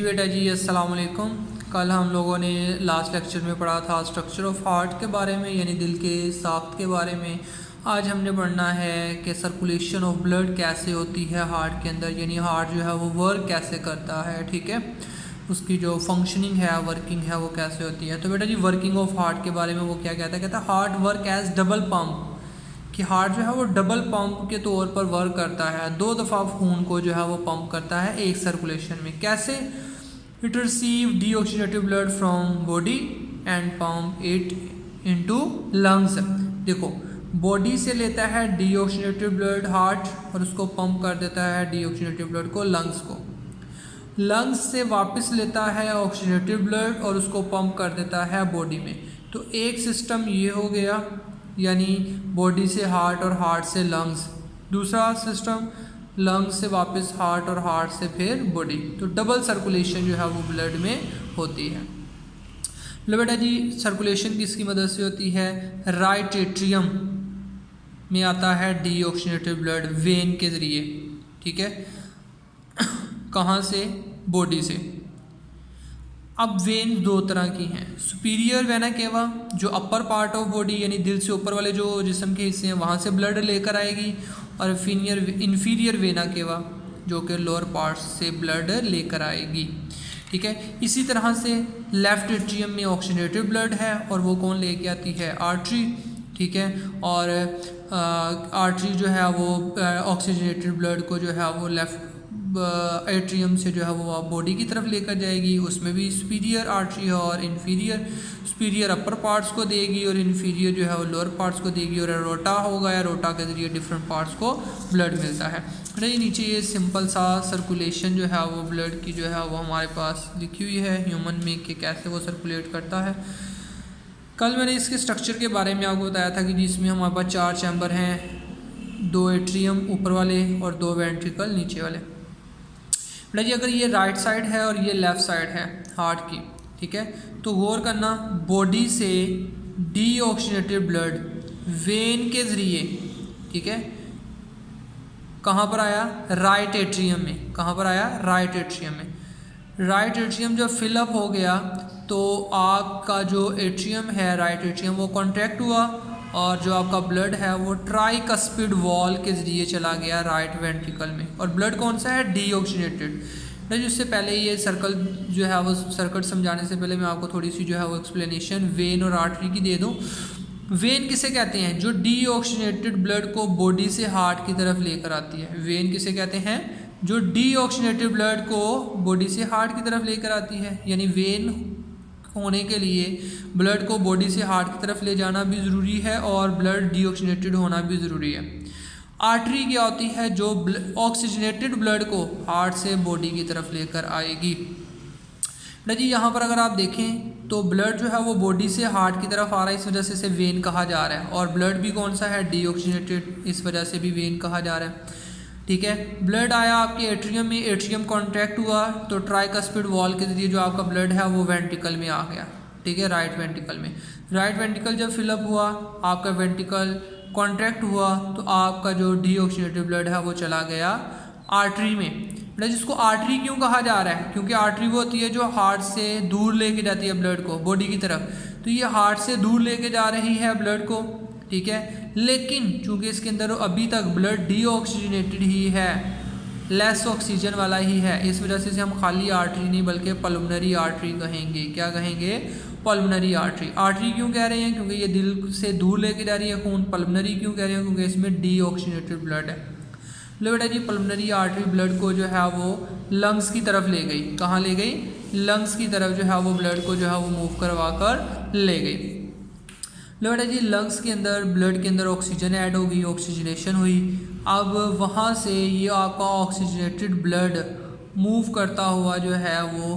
बेटा जी अस्सलाम वालेकुम। कल हम लोगों ने लास्ट लेक्चर में पढ़ा था स्ट्रक्चर ऑफ हार्ट के बारे में, यानी दिल के साख्त के बारे में। आज हमने पढ़ना है कि सर्कुलेशन ऑफ ब्लड कैसे होती है हार्ट के अंदर, यानी हार्ट जो है वो वर्क कैसे करता है। ठीक है, उसकी जो फंक्शनिंग है, वर्किंग है, वो कैसे होती है। तो बेटा जी वर्किंग ऑफ हार्ट के बारे में वो क्या कहता है heart work as double pump, कि हार्ट जो है वो डबल पंप के तौर पर वर्क करता है, 2 दफ़ा खून को जो है वो पंप करता है एक सर्कुलेशन में। कैसे? It receive deoxygenated blood from body and pump it into lungs. देखो, बॉडी से लेता है डीऑक्सीनेटेड ब्लड हार्ट और उसको पंप कर देता है डीऑक्सीनेटेड ब्लड को लंग्स को। लंग्स से वापस लेता है ऑक्सीनेटेड ब्लड और उसको पंप कर देता है बॉडी में। तो एक सिस्टम ये हो गया, यानी बॉडी से हार्ट और हार्ट से लंग्स। दूसरा सिस्टम लंग्स से वापस हार्ट और हार्ट से फिर बॉडी। तो डबल सर्कुलेशन जो है वो ब्लड में होती है। लो बेटा जी, सर्कुलेशन किसकी मदद से होती है? राइट एट्रियम में आता है डीऑक्सीनेटेड ब्लड वेन के ज़रिए। ठीक है, कहाँ से? बॉडी से। अब वेन 2 तरह की हैं, सुपीरियर वेना केवा जो अपर पार्ट ऑफ बॉडी यानी दिल से ऊपर वाले जो जिस्म के हिस्से हैं वहाँ से ब्लड लेकर आएगी, और इन्फीरियर वेना केवा जो कि लोअर पार्ट से ब्लड लेकर आएगी। ठीक है, इसी तरह से लेफ़्ट एट्रियम में ऑक्सीनेटेड ब्लड है और वो कौन लेके आती है? आर्टरी। ठीक है, और आर्टरी जो है वो ऑक्सीजनेटेड ब्लड को जो है वो लेफ़्ट एट्रियम से जो है वो बॉडी की तरफ लेकर जाएगी। उसमें भी सुपीरियर आर्टरी है और इन्फीरियर। सुपीरियर अपर पार्ट्स को देगी और इन्फीरियर जो है वो लोअर पार्ट्स को देगी, और रोटा होगा या रोटा के ज़रिए डिफरेंट पार्ट्स को ब्लड मिलता है। ये नीचे ये सिंपल सा सर्कुलेशन जो है वो ब्लड की जो है वो हमारे पास लिखी हुई है ह्यूमन में कि कैसे वो सर्कुलेट करता है। कल मैंने इसके स्ट्रक्चर के बारे में आपको बताया था कि जिसमें हमारे पास 4 चैम्बर हैं, 2 एट्रियम ऊपर वाले और 2 वेंट्रिकल नीचे वाले। जी अगर ये राइट साइड है और ये लेफ़्ट साइड है हार्ट की, ठीक है, तो गौर करना, बॉडी से डीऑक्सीनेटेड ब्लड वेन के ज़रिए, ठीक है, कहाँ पर आया? राइट एट्रियम में। कहाँ पर आया? राइट एट्रियम में। राइट एट्रियम जब फिलअप हो गया तो आपका जो एट्रियम है, राइट एट्रियम, वो कॉन्ट्रैक्ट हुआ और जो आपका ब्लड है वो ट्राइकस्पिड वॉल के ज़रिए चला गया राइट वेंट्रिकल में। और ब्लड कौन सा है? डीऑक्सीनेटेड। जिससे पहले ये सर्कल जो है वो सर्किट समझाने से पहले मैं आपको थोड़ी सी जो है वो एक्सप्लेनेशन वेन और आर्टरी की दे दूँ। वेन किसे कहते हैं? जो डीऑक्सीनेटेड ब्लड को बॉडी से हार्ट की तरफ लेकर आती है। वेन किसे कहते हैं? जो डीऑक्सीनेटेड ब्लड को बॉडी से हार्ट की तरफ लेकर आती है। यानी वेन होने के लिए ब्लड को बॉडी से हार्ट की तरफ ले जाना भी ज़रूरी है और ब्लड डीऑक्सीनेटेड होना भी ज़रूरी है। आर्टरी क्या होती है? जो ऑक्सीजनेटेड ब्लड को हार्ट से बॉडी की तरफ लेकर आएगी। जी यहाँ पर अगर आप देखें तो ब्लड जो है वो बॉडी से हार्ट की तरफ आ रहा है, इस वजह से इसे वेन कहा जा रहा है। और ब्लड भी कौन सा है? डीऑक्सीनेटेड, इस वजह से भी वेन कहा जा रहा है। ठीक है, ब्लड आया आपके एट्रियम में, एट्रियम कॉन्ट्रैक्ट हुआ तो ट्राइकस्पिड वॉल के ज़रिए जो आपका ब्लड है वो वेंट्रिकल में आ गया। ठीक है, राइट वेंट्रिकल में। राइट वेंट्रिकल जब फिलअप हुआ, आपका वेंट्रिकल कॉन्ट्रैक्ट हुआ तो आपका जो डीऑक्सीनेटेड ब्लड है वो चला गया आर्टरी में। जिसको आर्टरी क्यों कहा जा रहा है? क्योंकि आर्टरी वो होती है जो हार्ट से दूर लेके जाती है ब्लड को बॉडी की तरफ। तो ये हार्ट से दूर लेके जा रही है ब्लड को, ठीक है, लेकिन चूंकि इसके अंदर अभी तक ब्लड डीऑक्सीजनेटेड ही है, लेस ऑक्सीजन वाला ही है, इस वजह से हम खाली आर्टरी नहीं बल्कि पल्मोनरी आर्टरी कहेंगे। क्या कहेंगे? Pulmonary artery. आर्टरी क्यों कह रहे हैं? क्योंकि ये दिल से दूर लेके जा रही है खून। पल्मोनरी क्यों कह रहे हैं? क्योंकि इसमें डीऑक्सीजनेटेड ब्लड है। लो बेटा जी, पल्मोनरी आर्टरी ब्लड को जो है वो लंग्स की तरफ ले गई। कहाँ ले गई? लंग्स की तरफ जो है वो ब्लड को जो है वो मूव करवा कर ले गई। लो बेटा जी, लंग्स के अंदर ब्लड के अंदर ऑक्सीजन ऐड होगी, ऑक्सीजनेशन हुई। अब वहाँ से ये आपका ऑक्सीजनेटेड ब्लड मूव करता हुआ जो है वो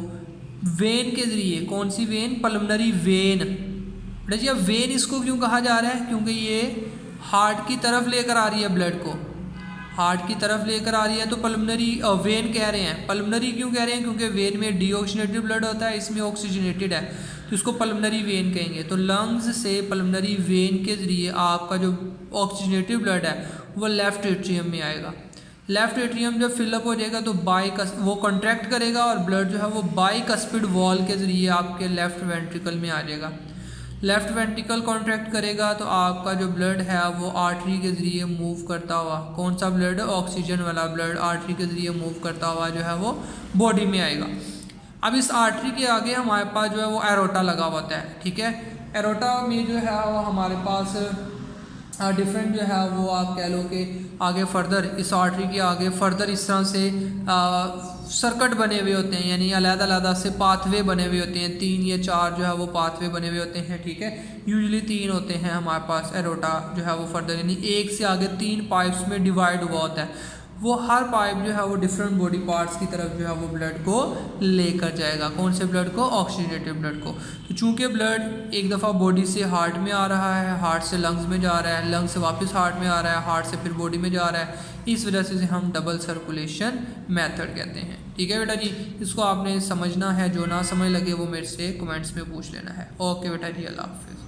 वेन के ज़रिए, कौन सी वेन? Pulmonary vein. बेटा जी अब वेन इसको क्यों कहा जा रहा है? क्योंकि ये हार्ट की तरफ लेकर आ रही है ब्लड को, हार्ट की तरफ लेकर आ रही है, तो पल्मोनरी वेन कह रहे हैं। पल्मोनरी क्यों कह रहे हैं? क्योंकि वेन में डीऑक्सीनेटेड ब्लड होता है, इसमें ऑक्सीजनेटेड है, तो इसको पल्मोनरी वेन कहेंगे। तो लंग्स से पल्मोनरी वेन के ज़रिए आपका जो ऑक्सीजनेटेड ब्लड है वो लेफ़्ट एट्रियम में आएगा। लेफ्ट एट्रियम जब फिलअप हो जाएगा तो वो कॉन्ट्रैक्ट करेगा और ब्लड जो है वो बाइकस्पिड वॉल के ज़रिए आपके लेफ्ट वेंट्रिकल में आ जाएगा। लेफ्ट वेंट्रिकल कॉन्ट्रैक्ट करेगा तो आपका जो ब्लड है वो आर्टरी के ज़रिए मूव करता हुआ, कौन सा ब्लड, ऑक्सीजन वाला ब्लड आर्टरी के ज़रिए मूव करता हुआ जो है वो बॉडी में आएगा। अब इस आर्टरी के आगे हमारे पास जो है वो एरोटा लगा होता है, ठीक है। एरोटा में जो है वो हमारे पास डिफरेंट जो है वो आप कह लो कि आगे फर्दर इस आर्टरी के आगे फर्दर इस तरह से सर्किट बने हुए होते हैं, यानी अलग-अलग से पाथवे बने हुए होते हैं, 3 या 4 जो है वो पाथवे बने हुए होते हैं, ठीक है। यूजुअली 3 होते हैं हमारे पास एरोटा जो है वो फर्दर, यानी एक से आगे 3 पाइप्स में डिवाइड हुआ होता है। वो हर पाइप जो है वो डिफरेंट बॉडी पार्ट्स की तरफ जो है वो ब्लड को लेकर जाएगा, कौन से ब्लड को, ऑक्सीजनेटेड ब्लड को। तो चूंकि ब्लड एक दफ़ा बॉडी से हार्ट में आ रहा है, हार्ट से लंग्स में जा रहा है, लंग्स से वापस हार्ट में आ रहा है, हार्ट से फिर बॉडी में जा रहा है, इस वजह से हम डबल सर्कुलेशन मेथड कहते हैं, ठीक है बेटा जी। इसको आपने समझना है, जो ना समझ लगे वो मेरे से कमेंट्स में पूछ लेना है। ओके बेटा जी, अल्लाह हाफिज़।